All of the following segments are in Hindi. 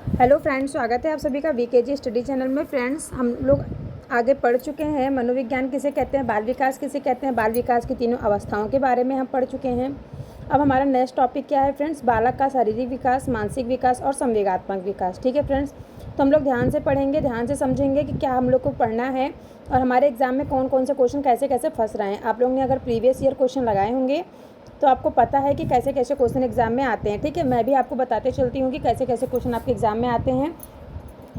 हेलो फ्रेंड्स, स्वागत है आप सभी का वीकेजी स्टडी चैनल में। फ्रेंड्स, हम लोग आगे पढ़ चुके हैं मनोविज्ञान किसे कहते हैं, बाल विकास किसे कहते हैं, बाल विकास की तीनों अवस्थाओं के बारे में हम पढ़ चुके हैं। अब हमारा नेक्स्ट टॉपिक क्या है फ्रेंड्स, बालक का शारीरिक विकास, मानसिक विकास और संवेगात्मक विकास। ठीक है फ्रेंड्स, तो हम लोग ध्यान से पढ़ेंगे, ध्यान से समझेंगे कि क्या हम लोग को पढ़ना है और हमारे एग्जाम में कौन कौन से क्वेश्चन कैसे कैसे फंस रहे हैं। आप लोगों ने अगर प्रीवियस ईयर क्वेश्चन लगाए होंगे तो आपको पता है कि कैसे कैसे क्वेश्चन एग्जाम में आते हैं। ठीक है, मैं भी आपको बताते चलती हूँ कि कैसे कैसे क्वेश्चन आपके एग्जाम में आते हैं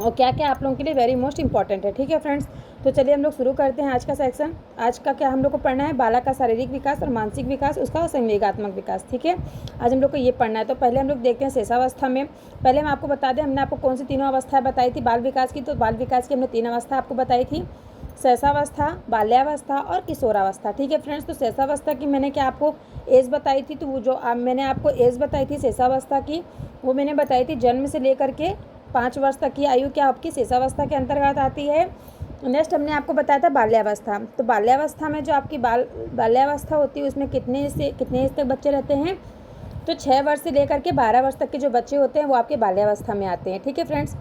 और क्या क्या आप लोगों के लिए वेरी मोस्ट इंपॉर्टेंट है। ठीक है फ्रेंड्स, तो चलिए हम लोग शुरू करते हैं आज का सेक्शन। आज का क्या हम लोग को पढ़ना है, बालक का शारीरिक विकास और मानसिक विकास, उसका संवेगात्मक विकास। ठीक है, आज हम लोग को ये पढ़ना है। तो पहले हम लोग देखते हैं शेषावस्था में। पहले हम आपको बता दें, हमने आपको कौन सी तीनों अवस्थाएं बताई थी बाल विकास की। तो बाल विकास की हमने 3 अवस्था आपको बताई थी, शैशवावस्था, बाल्यावस्था और किशोरावस्था। ठीक है फ्रेंड्स, तो शैशवावस्था की मैंने क्या आपको एज बताई थी, तो वो जो मैंने आपको एज बताई थी शैशवावस्था की, वो मैंने बताई थी जन्म से लेकर के 5 वर्ष तक की आयु क्या आपकी शैशवावस्था के अंतर्गत आती है। नेक्स्ट हमने आपको बताया था बाल्यावस्था। तो बाल्यावस्था में जो आपकी बाल्यावस्था होती है उसमें कितने एज तक बच्चे रहते हैं, तो 6 वर्ष से लेकर के 12 वर्ष तक के जो बच्चे होते हैं वो आपके बाल्यावस्था में आते हैं। ठीक है फ्रेंड्स,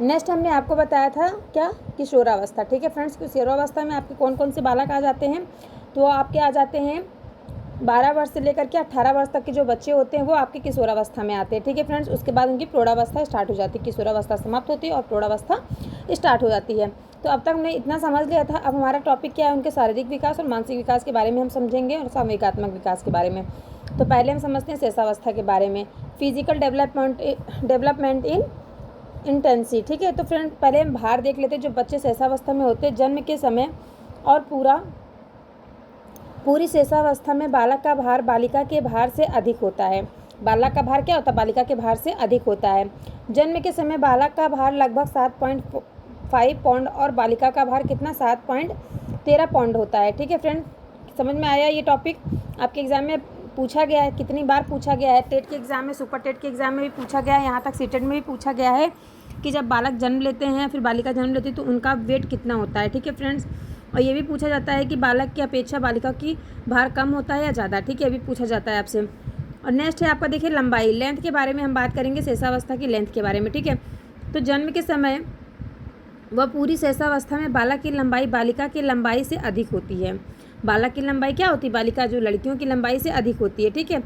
नेक्स्ट हमने आपको बताया था क्या, किशोरावस्था। ठीक है फ्रेंड्स, किशोरावस्था में आपके कौन कौन से बालक आ जाते हैं, तो आपके आ जाते हैं 12 वर्ष से लेकर के 18 वर्ष तक के जो बच्चे होते हैं वो आपके किशोरावस्था में आते हैं। ठीक है फ्रेंड्स, उसके बाद उनकी प्रौढ़ावस्था स्टार्ट हो जाती है, किशोरावस्था समाप्त होती है और प्रौढ़ावस्था स्टार्ट हो जाती है। तो अब तक हमने इतना समझ लिया था। अब हमारा टॉपिक क्या है, उनके शारीरिक विकास और मानसिक विकास के बारे में हम समझेंगे और संवेगात्मक विकास के बारे में। तो पहले हम समझते हैं शैशवावस्था के बारे में, फिजिकल डेवलपमेंट इन इंटेंसी। ठीक है, तो फ्रेंड पहले हम भार देख लेते हैं। जो बच्चे शैशवावस्था में होते हैं जन्म के समय और पूरी शैशवावस्था में बालक का भार बालिका के भार से अधिक होता है। बालक का भार क्या होता है, बालिका के भार से अधिक होता है। जन्म के समय बालक का भार लगभग 7.5 पाउंड और बालिका का भार कितना 7.13 पाउंड होता है। ठीक है फ्रेंड, समझ में आया ये टॉपिक। आपके एग्जाम में पूछा गया है, कितनी बार पूछा गया है, टेट के एग्जाम में, सुपर टेट के एग्जाम में भी पूछा गया है, यहाँ तक सीटेट में भी पूछा गया है कि जब बालक जन्म लेते हैं फिर बालिका जन्म लेती है तो उनका वेट कितना होता है। ठीक है फ्रेंड्स, और ये भी पूछा जाता है कि बालक की अपेक्षा बालिका की भार कम होता है या ज़्यादा। ठीक है, ये भी पूछा जाता है आपसे। और नेक्स्ट है आपका देखिए लंबाई, लेंथ के बारे में हम बात करेंगे, शैशवावस्था की लेंथ के बारे में। ठीक है, तो जन्म के समय वह पूरी शैशवावस्था में बालक की लंबाई बालिका की लंबाई से अधिक होती है। बालक की लंबाई क्या होती है, बालिका जो लड़कियों की लंबाई से अधिक होती है। ठीक है,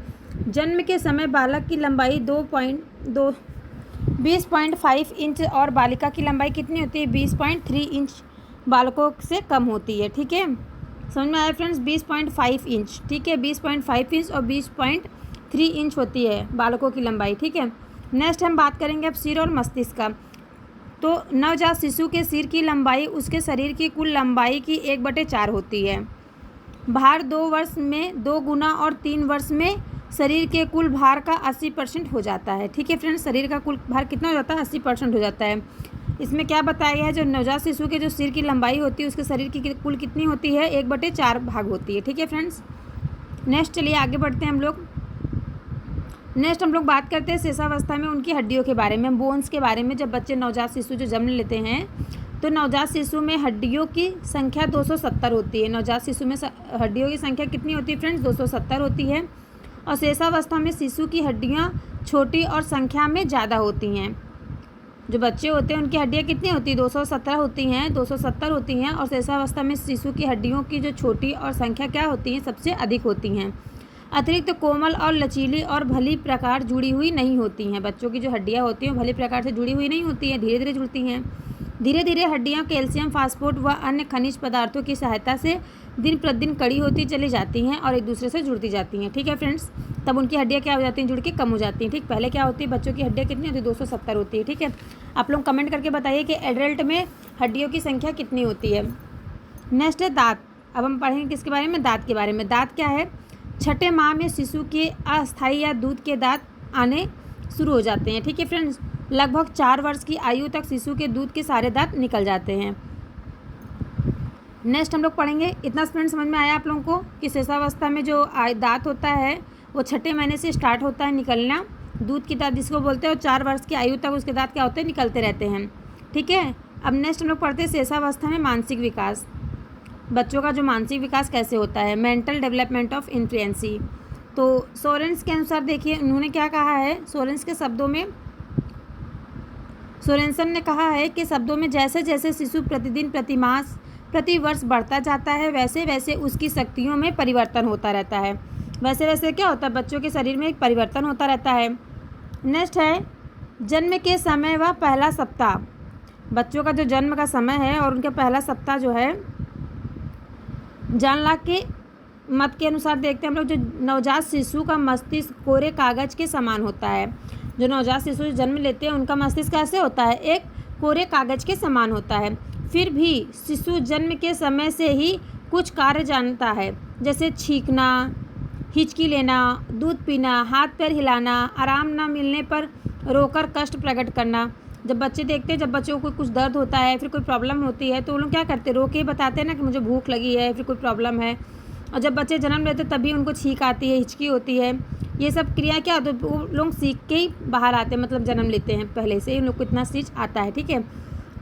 जन्म के समय बालक की लंबाई 20.5 इंच और बालिका की लंबाई कितनी होती है, 20.3 इंच बालकों से कम होती है। ठीक है, समझ में आया फ्रेंड्स, 20.5 इंच। ठीक है, 20.5 इंच और 20.3 इंच होती है बालकों की लंबाई। ठीक है, नेक्स्ट हम बात करेंगे अब सिर और मस्तिष्क का। तो नवजात शिशु के सिर की लंबाई उसके शरीर की कुल लंबाई की 1/4 होती है। भार 2 वर्ष में 2 गुना और 3 वर्ष में शरीर के कुल भार का 80% हो जाता है। ठीक है फ्रेंड्स, शरीर का कुल भार कितना हो जाता है, 80% हो जाता है। इसमें क्या बताया गया है, जो नवजात शिशु के जो सिर की लंबाई होती है उसके शरीर की कुल कितनी होती है, 1/4 भाग होती है। ठीक है फ्रेंड्स, नेक्स्ट चलिए आगे बढ़ते हैं हम लोग। नेक्स्ट हम लोग बात करते हैं शैशवावस्था में उनकी हड्डियों के बारे में, बोन्स के बारे में। जब बच्चे नवजात शिशु जो जन्म लेते हैं तो नवजात शिशु में हड्डियों की संख्या 270 होती है। नवजात शिशु में हड्डियों की संख्या कितनी होती है फ्रेंड्स, 270 होती है। और शैशवावस्था में शिशु की हड्डियाँ छोटी और संख्या में ज़्यादा होती हैं। जो बच्चे होते हैं उनकी हड्डियाँ कितनी होती है, 270 होती हैं, 270 होती हैं। और शैशवावस्था में शिशु की हड्डियों की जो छोटी और संख्या क्या होती हैं, सबसे अधिक होती हैं। अतिरिक्त कोमल और लचीली और भली प्रकार जुड़ी हुई नहीं होती हैं। बच्चों की जो हड्डियाँ होती हैं भली प्रकार से जुड़ी हुई नहीं होती हैं, धीरे धीरे जुड़ती हैं। धीरे धीरे हड्डियाँ कैल्शियम, फास्फोरेट व अन्य खनिज पदार्थों की सहायता से दिन प्रतिदिन कड़ी होती चली जाती हैं और एक दूसरे से जुड़ती जाती हैं। ठीक है फ्रेंड्स, तब उनकी हड्डियाँ क्या हो जाती हैं, जुड़ के कम हो जाती हैं। ठीक, पहले क्या होती है, बच्चों की हड्डियाँ कितनी होती है, 270 होती है। ठीक है, आप लोग कमेंट करके बताइए कि एडल्ट में हड्डियों की संख्या कितनी होती है। नेक्स्ट है दांत। अब हम पढ़ेंगे किसके बारे में, दांत के बारे में। दांत क्या है, छठे माह में शिशु के अस्थायी या दूध के दांत आने शुरू हो जाते हैं। ठीक है फ्रेंड्स, लगभग 4 वर्ष की आयु तक शिशु के दूध के सारे दांत निकल जाते हैं। नेक्स्ट हम लोग पढ़ेंगे, इतना फ्रेंड्स समझ में आया आप लोगों को कि शैशवावस्था में जो दांत होता है वो छठे महीने से स्टार्ट होता है निकलना, दूध की दांत जिसको बोलते हैं, और 4 वर्ष की आयु तक उसके दांत क्या होते हैं, निकलते रहते हैं। ठीक है, अब नेक्स्ट हम लोग पढ़ते हैं शैशवावस्था में मानसिक विकास। बच्चों का जो मानसिक विकास कैसे होता है, मेंटल डेवलपमेंट ऑफ इन्फ्लुएंसी। तो सोरेंस के अनुसार देखिए उन्होंने क्या कहा है, सोरेंस के शब्दों में सोरेनसन ने कहा है कि शब्दों में जैसे जैसे शिशु प्रतिदिन, प्रतिमास, प्रतिवर्ष बढ़ता जाता है, वैसे वैसे उसकी शक्तियों में परिवर्तन होता रहता है। वैसे वैसे क्या होता है, बच्चों के शरीर में एक परिवर्तन होता रहता है। नेक्स्ट है जन्म के समय व पहला सप्ताह। बच्चों का जो जन्म का समय है और उनका पहला सप्ताह जो है, जॉन लॉक के मत के अनुसार देखते हैं हम लोग, जो नवजात शिशु का मस्तिष्क कोरे कागज के समान होता है। जो नवजात शिशु जन्म लेते हैं उनका मस्तिष्क कैसे होता है, एक कोरे कागज के समान होता है। फिर भी शिशु जन्म के समय से ही कुछ कार्य जानता है, जैसे छींकना, हिचकी लेना, दूध पीना, हाथ पैर हिलाना, आराम न मिलने पर रोकर कष्ट प्रकट करना। जब बच्चे देखते हैं, जब बच्चों को कुछ दर्द होता है, फिर कोई प्रॉब्लम होती है, तो वो लोग क्या करते हैं, रो के बताते हैं ना कि मुझे भूख लगी है, फिर कोई प्रॉब्लम है। और जब बच्चे जन्म लेते तभी उनको छींक आती है, हिचकी होती है। ये सब क्रिया क्या होती है, वो लोग सीख के ही बाहर आते हैं, मतलब जन्म लेते हैं पहले से ही उन लोग को इतना चीज आता है। ठीक है।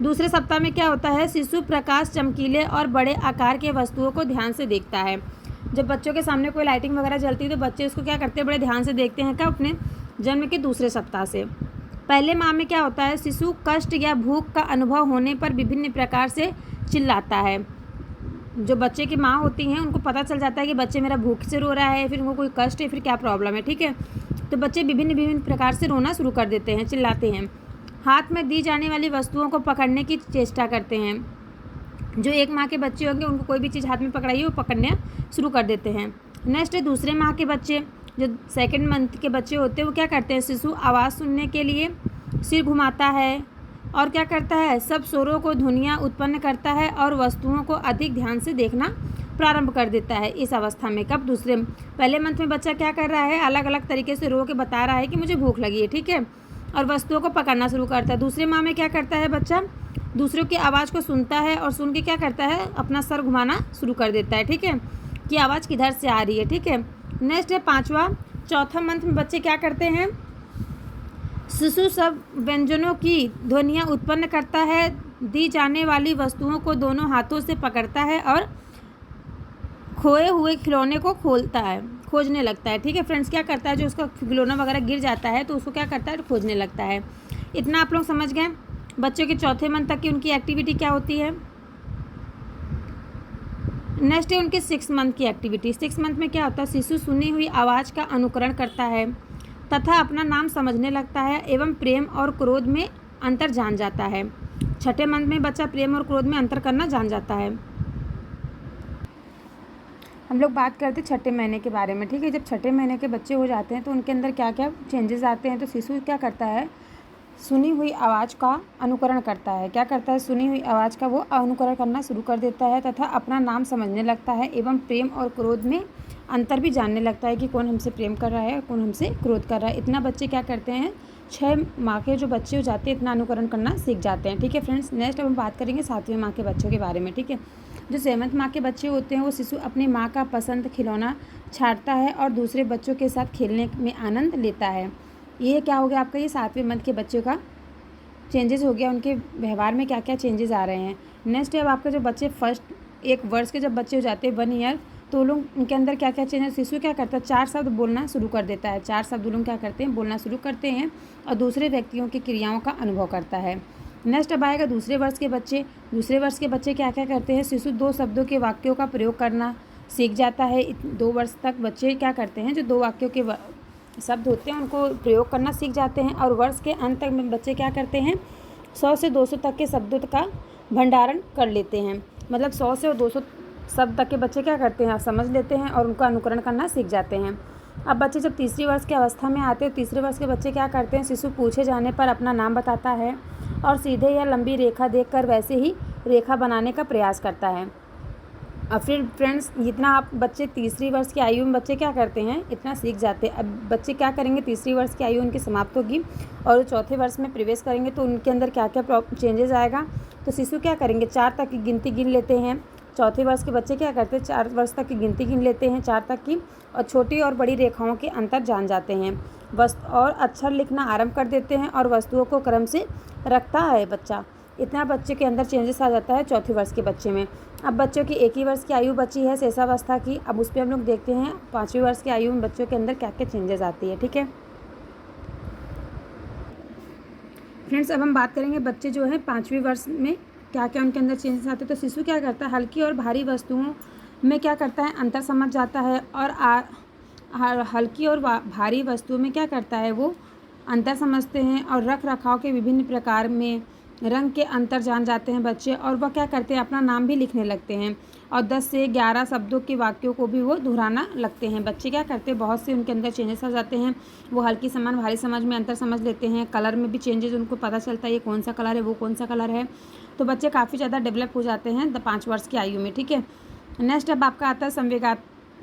दूसरे सप्ताह में क्या होता है, शिशु प्रकाश, चमकीले और बड़े आकार के वस्तुओं को ध्यान से देखता है। जब बच्चों के सामने कोई लाइटिंग वगैरह जलती है तो बच्चे उसको क्या करते हैं, बड़े ध्यान से देखते हैं। क्या, अपने जन्म के दूसरे सप्ताह से। पहले माह में क्या होता है, शिशु कष्ट या भूख का अनुभव होने पर विभिन्न प्रकार से चिल्लाता है। जो बच्चे की माँ होती हैं उनको पता चल जाता है कि बच्चे मेरा भूख से रो रहा है, फिर उनको कोई कष्ट है, फिर क्या प्रॉब्लम है। ठीक है। तो बच्चे विभिन्न विभिन्न प्रकार से रोना शुरू कर देते हैं, चिल्लाते हैं। हाथ में दी जाने वाली वस्तुओं को पकड़ने की चेष्टा करते हैं। जो एक माह के बच्चे होंगे उनको कोई भी चीज़ हाथ में पकड़ाइए वो पकड़ना शुरू कर देते हैं। नेक्स्ट है दूसरे माह के बच्चे, जो सेकंड मंथ के बच्चे होते हैं, वो क्या करते हैं, शिशु आवाज़ सुनने के लिए सिर घुमाता है और क्या करता है, सब स्वरों को ध्वनियाँ उत्पन्न करता है और वस्तुओं को अधिक ध्यान से देखना प्रारंभ कर देता है इस अवस्था में। कब, दूसरे, पहले मंथ में बच्चा क्या कर रहा है, अलग अलग तरीके से रो के बता रहा है कि मुझे भूख लगी है। ठीक है। और वस्तुओं को पकड़ना शुरू करता है। दूसरे माह में क्या करता है, बच्चा दूसरों की आवाज़ को सुनता है और सुन के क्या करता है, अपना सर घुमाना शुरू कर देता है। ठीक है, कि आवाज़ किधर से आ रही है। ठीक है। नेक्स्ट है पाँचवा, चौथा मंथ में बच्चे क्या करते हैं, शिशु सब व्यंजनों की ध्वनियाँ उत्पन्न करता है, दी जाने वाली वस्तुओं को दोनों हाथों से पकड़ता है और खोए हुए खिलौने को खोजने लगता है। ठीक है फ्रेंड्स, क्या करता है, जो उसका खिलौना वगैरह गिर जाता है तो उसको क्या करता है, खोजने लगता है। इतना आप लोग समझ गए। बच्चों के चौथे मंथ तक की उनकी एक्टिविटी क्या होती है। नेक्स्ट है उनके 6 मंथ की एक्टिविटी। 6 मंथ में क्या होता है, शिशु सुनी हुई आवाज़ का अनुकरण करता है तथा अपना नाम समझने लगता है एवं प्रेम और क्रोध में अंतर जान जाता है। छठे मंथ में बच्चा प्रेम और क्रोध में अंतर करना जान जाता है। हम लोग बात करते हैं छठे महीने के बारे में। ठीक है, जब छठे महीने के बच्चे हो जाते हैं तो उनके अंदर क्या क्या चेंजेस आते हैं। तो शिशु क्या करता है, सुनी हुई आवाज़ का अनुकरण करता है। क्या करता है, सुनी हुई आवाज़ का वो अनुकरण करना शुरू कर देता है तथा अपना नाम समझने लगता है एवं प्रेम और क्रोध में अंतर भी जानने लगता है कि कौन हमसे प्रेम कर रहा है और कौन हमसे क्रोध कर रहा है। इतना बच्चे क्या करते हैं, 6 माह के जो बच्चे हो जाते हैं इतना अनुकरण करना सीख जाते हैं। ठीक है फ्रेंड्स, नेक्स्ट अब हम बात करेंगे 7वें माह के बच्चों के बारे में। ठीक है, जो 7th माह के बच्चे होते हैं वो शिशु अपनी माँ का पसंद खिलौना छाँटता है और दूसरे बच्चों के साथ खेलने में आनंद लेता है। ये क्या हो गया आपका, ये 7वें मंथ के बच्चों का चेंजेस हो गया, उनके व्यवहार में क्या क्या चेंजेस आ रहे हैं। नेक्स्ट है अब आपके जो बच्चे फर्स्ट 1 वर्ष के जब बच्चे हो जाते हैं 1 ईयर, तो लोग उनके अंदर क्या क्या चेंजेस, शिशु क्या करता है, 4 शब्द बोलना शुरू कर देता है। 4 शब्द लोग क्या करते हैं, बोलना शुरू करते हैं और दूसरे व्यक्तियों की क्रियाओं का अनुभव करता है। नेक्स्ट अब आएगा दूसरे वर्ष के बच्चे। दूसरे वर्ष के बच्चे क्या क्या करते हैं, शिशु 2 शब्दों के वाक्यों का प्रयोग करना सीख जाता है। 2 वर्ष तक बच्चे क्या करते हैं, जो 2 वाक्यों के शब्द होते हैं उनको प्रयोग करना सीख जाते हैं। और वर्ष के अंत तक में बच्चे क्या करते हैं, 100 से 200 तक के शब्दों का भंडारण कर लेते हैं। मतलब 100 से 200 शब्द तक के बच्चे क्या करते हैं, समझ लेते हैं और उनका अनुकरण करना सीख जाते हैं। अब बच्चे जब तीसरी वर्ष की अवस्था में आते हैं, तीसरे वर्ष के बच्चे क्या करते हैं, शिशु पूछे जाने पर अपना नाम बताता है और सीधे या लंबी रेखा देखकर वैसे ही रेखा बनाने का प्रयास करता है। अब फिर फ्रेंड्स, इतना आप बच्चे तीसरी वर्ष की आयु में बच्चे क्या करते हैं, इतना सीख जाते हैं। अब बच्चे क्या करेंगे, तीसरी वर्ष की आयु उनकी समाप्त होगी और चौथे वर्ष में प्रवेश करेंगे तो उनके अंदर क्या क्या चेंजेस आएगा। तो शिशु क्या करेंगे, 4 तक की गिनती गिन लेते हैं। चौथे वर्ष के बच्चे क्या करते हैं, 4 वर्ष तक की गिनती गिन लेते हैं, 4 तक की, और छोटी और बड़ी रेखाओं के अंतर जान जाते हैं। और अक्षर लिखना आरंभ कर देते हैं और वस्तुओं को क्रम से रखता है बच्चा। इतना बच्चे के अंदर चेंजेस आ जाता है चौथे वर्ष के बच्चे में। अब बच्चों की 1 ही वर्ष की आयु बची है शेषावस्था की। अब उस पर हम लोग देखते हैं 5वीं वर्ष की आयु में बच्चों के अंदर क्या क्या चेंजेस आती है। ठीक है फ्रेंड्स अब हम बात करेंगे बच्चे जो है 5वीं वर्ष में क्या क्या उनके अंदर चेंजेस आते हैं। तो शिशु क्या करता है, हल्की और भारी वस्तुओं में क्या करता है, अंतर समझ जाता है। और हल्की और भारी वस्तुओं में क्या करता है, वो अंतर समझते हैं। और रख रखाव के विभिन्न प्रकार में रंग के अंतर जान जाते हैं बच्चे। और वह क्या करते हैं, अपना नाम भी लिखने लगते हैं। और 10 से 11 शब्दों के वाक्यों को भी वो दोहराना लगते हैं। बच्चे क्या करते हैं, बहुत से उनके अंदर चेंजेस आ जाते हैं। वो हल्की समझ भारी समझ में अंतर समझ लेते हैं। कलर में भी चेंजेस उनको पता चलता है, ये कौन सा कलर है, वो कौन सा कलर है। तो बच्चे काफ़ी ज़्यादा डेवलप हो जाते हैं 5 वर्ष की आयु में। ठीक है, नेक्स्ट अब आपका आता है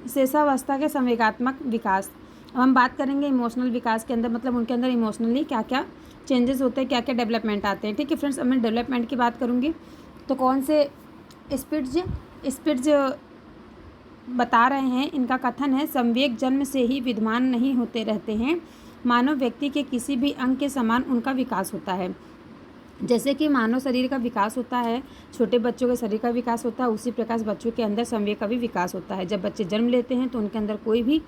शेषावस्था के संवेगात्मक विकास। अब हम बात करेंगे इमोशनल विकास के अंदर, मतलब उनके अंदर इमोशनली क्या क्या चेंजेस होते हैं, क्या क्या डेवलपमेंट आते हैं। ठीक है फ्रेंड्स, अब मैं डेवलपमेंट की बात करूँगी तो कौन से स्पिट्ज बता रहे हैं। इनका कथन है, संवेग जन्म से ही विद्यमान नहीं होते रहते हैं। मानव व्यक्ति के किसी भी अंग के समान उनका विकास होता है। जैसे कि मानव शरीर का विकास होता है, छोटे बच्चों के शरीर का विकास होता है, उसी प्रकार बच्चों के अंदर संवेग का भी विकास होता है। जब बच्चे जन्म लेते हैं तो उनके अंदर कोई भी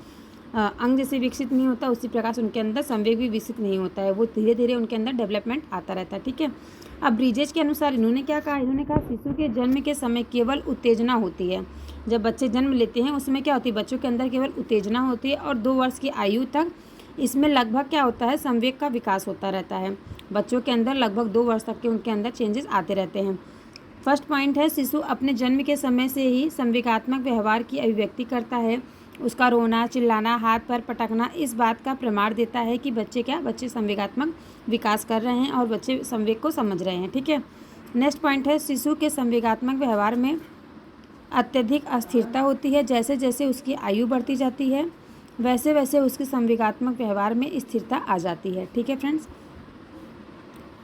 अंग जैसे विकसित नहीं होता, उसी प्रकार से उनके अंदर संवेग भी विकसित नहीं होता है। वो धीरे धीरे उनके अंदर डेवलपमेंट आता रहता है। ठीक है, अब ब्रिजेश के अनुसार इन्होंने क्या कहा, इन्होंने कहा शिशु के जन्म के समय केवल उत्तेजना होती है। जब बच्चे जन्म लेते हैं उसमें क्या होती है, बच्चों के अंदर केवल उत्तेजना होती है। और 2 वर्ष की आयु तक इसमें लगभग क्या होता है, संवेग का विकास होता रहता है। बच्चों के अंदर लगभग 2 वर्ष तक के उनके अंदर चेंजेस आते रहते हैं। फर्स्ट पॉइंट है, शिशु अपने जन्म के समय से ही संवेगात्मक व्यवहार की अभिव्यक्ति करता है। उसका रोना, चिल्लाना, हाथ पैर पटकना इस बात का प्रमाण देता है कि बच्चे संवेगात्मक विकास कर रहे हैं और बच्चे संवेग को समझ रहे हैं। ठीक है, नेक्स्ट पॉइंट है, शिशु के संवेगात्मक व्यवहार में अत्यधिक अस्थिरता होती है। जैसे जैसे उसकी आयु बढ़ती जाती है वैसे वैसे उसके संवेगात्मक व्यवहार में स्थिरता आ जाती है। ठीक है फ्रेंड्स,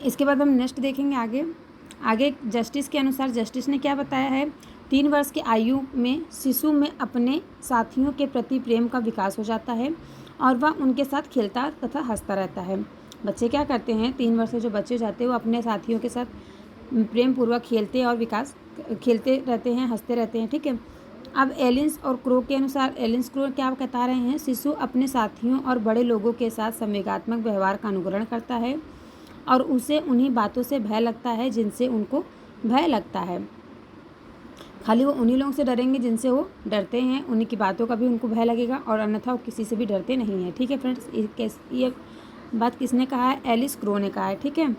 इसके बाद हम नेक्स्ट देखेंगे आगे जस्टिस के अनुसार जस्टिस ने क्या बताया है, 3 वर्ष की आयु में शिशु में अपने साथियों के प्रति प्रेम का विकास हो जाता है और वह उनके साथ खेलता तथा हंसता रहता है। बच्चे क्या करते हैं, 3 वर्ष से जो बच्चे जाते हैं वो अपने साथियों के साथ प्रेम पूर्वक खेलते रहते हैं, हंसते रहते हैं। ठीक है, अब एलिस और क्रो के अनुसार एलिस क्रो क्या बता रहे हैं, शिशु अपने साथियों और बड़े लोगों के साथ संवेगात्मक व्यवहार का अनुकरण करता है और उसे उन्हीं बातों से भय लगता है जिनसे उनको भय लगता है। खाली वो उन्हीं लोगों से डरेंगे जिनसे वो डरते हैं, उन्हीं की बातों का भी उनको भय लगेगा और अन्यथा वो किसी से भी डरते नहीं हैं। ठीक है फ्रेंड्स, ये बात किसने कहा है, एलिस क्रो ने कहा है। ठीक है,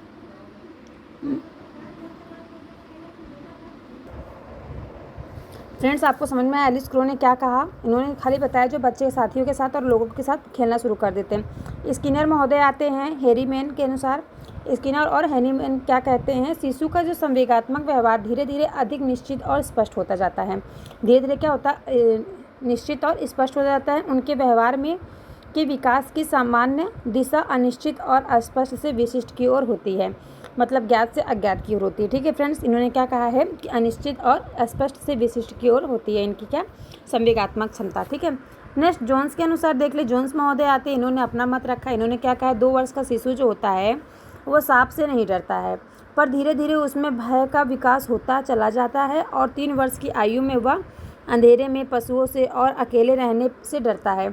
फ्रेंड्स आपको समझ में आया एलिस क्रो ने क्या कहा। इन्होंने खाली बताया जो बच्चे साथियों के साथ और लोगों के साथ खेलना शुरू कर देते हैं। स्किनर महोदय आते हैं हेरीमैन के अनुसार। स्किनर और हेरीमैन क्या कहते हैं, शिशु का जो संवेगात्मक व्यवहार धीरे धीरे अधिक निश्चित और स्पष्ट होता जाता है। धीरे धीरे क्या होता है, निश्चित और स्पष्ट हो जाता है। उनके व्यवहार में के विकास की सामान्य दिशा अनिश्चित और अस्पष्ट से विशिष्ट की ओर होती है, मतलब ज्ञात से अज्ञात की ओर होती है। ठीक है फ्रेंड्स, इन्होंने क्या कहा है कि अनिश्चित और अस्पष्ट से विशिष्ट की ओर होती है इनकी क्या संवेगात्मक क्षमता। ठीक है, नेक्स्ट जोन्स के अनुसार देख ले, जोन्स महोदय आते हैं, इन्होंने अपना मत रखा। इन्होंने क्या कहा है, 2 वर्ष का शिशु जो होता है वो सांप से नहीं डरता है, पर धीरे धीरे उसमें भय का विकास होता चला जाता है और 3 वर्ष की आयु में वह अंधेरे में, पशुओं से और अकेले रहने से डरता है।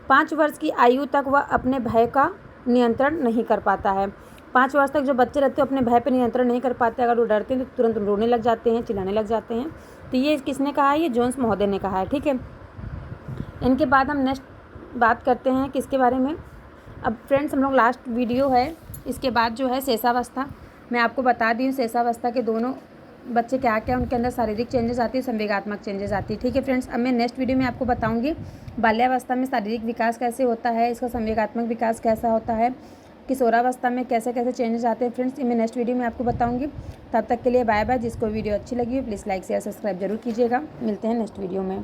5 वर्ष की आयु तक वह अपने भय का नियंत्रण नहीं कर पाता है। 5 वर्ष तक जो बच्चे रहते हैं अपने भय पर नियंत्रण नहीं कर पाते, अगर वो डरते हैं तो तुरंत रोने लग जाते हैं, चिल्लाने लग जाते हैं। तो ये किसने कहा है, ये जोन्स महोदय ने कहा है। ठीक है, इनके बाद हम नेक्स्ट बात करते हैं किसके बारे में। अब फ्रेंड्स हम लोग लास्ट वीडियो है, इसके बाद जो है शेषावस्था। मैं आपको बता दी हूँ शेषावस्था के दोनों बच्चे क्या क्या उनके अंदर शारीरिक चेंजेस आती है, संवेगात्मक चेंजेस आती है। ठीक है फ्रेंड्स, अब मैं नेक्स्ट वीडियो में आपको बताऊंगी बाल्यावस्था में शारीरिक विकास कैसे होता है, इसका संवेगात्मक विकास कैसा होता है, किशोरावस्था में कैसे कैसे चेंजेस आते हैं। फ्रेंड्स ये मैं नेक्स्ट वीडियो में आपको बताऊंगी। तब तक के लिए बाय बाय। जिसको वीडियो अच्छी लगी हो प्लीज़ लाइक शेयर सब्सक्राइब जरूर कीजिएगा। मिलते हैं नेक्स्ट वीडियो में।